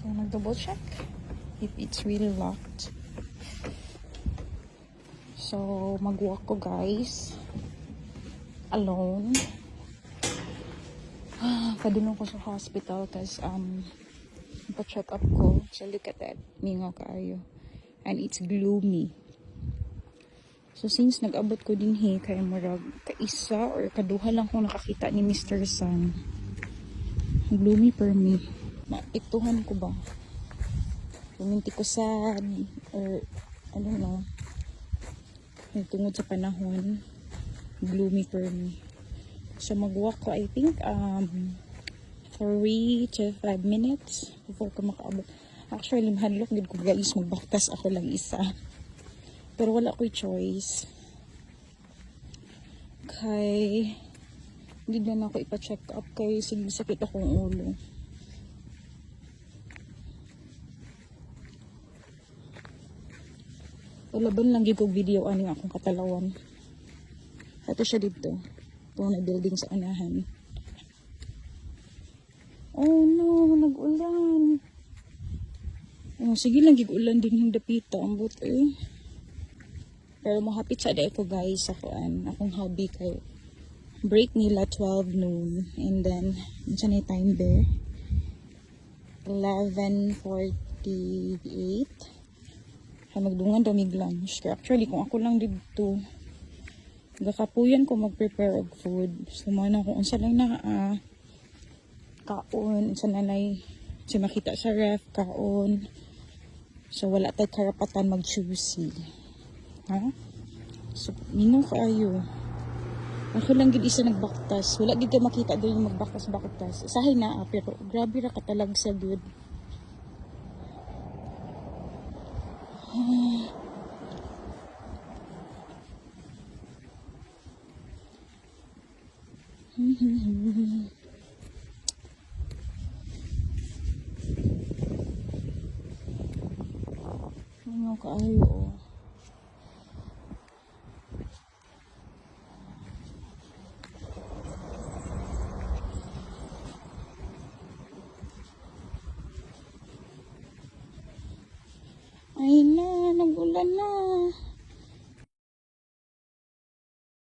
So, nag-double check if it's really locked. So, mag-walk ko guys. Alone. Padulong ko sa hospital kasi pa-check up ko. So, look at that. Mingaw kaayo. And it's gloomy. So, since nag-abot ko din kaya murag kaisa or kaduha lang kung nakakita ni Mr. Sun. Gloomy per me. Naiktuhan ko ba? Puminti ko sad or I don't know. Tungod sa panahon. Gloomy per me. So, mag-walk ko I think 3 to 5 minutes before ko makaabot. Actually, mahadlok din ko guys. Magbaktas ako lang isa. Pero wala ko'y choice. Kay hindi na ako ipa-check up kay sige sakit akong ulo. Laban lang yung video aning akong katalawan. Ito siya dito. Ito na building sa anahan. Oh no, nag-ulan. Oh, sige lang gig-ulan din yung dapita. Ang buti Pero mahapit sa day ko guys sa akong hobby kay break nila 12 noon and then sa na time there 11:48 magdungan daw mig lunch. Actually kung ako lang dito gakapuyan ko mag-prepare og food. So man ako unsa lang na kaon unsa nanay si makita sa ref kaon. So wala tay karapatan mag-choosy. Ha? So, mingaw kaayo. Ako lang gid isa nagbaktas. Wala gid ka makita doon yung magbaktas-baktas. Isahay na pero grabe ra katalag sa good. Mingaw kaayo. Ay na, nag-ulan na.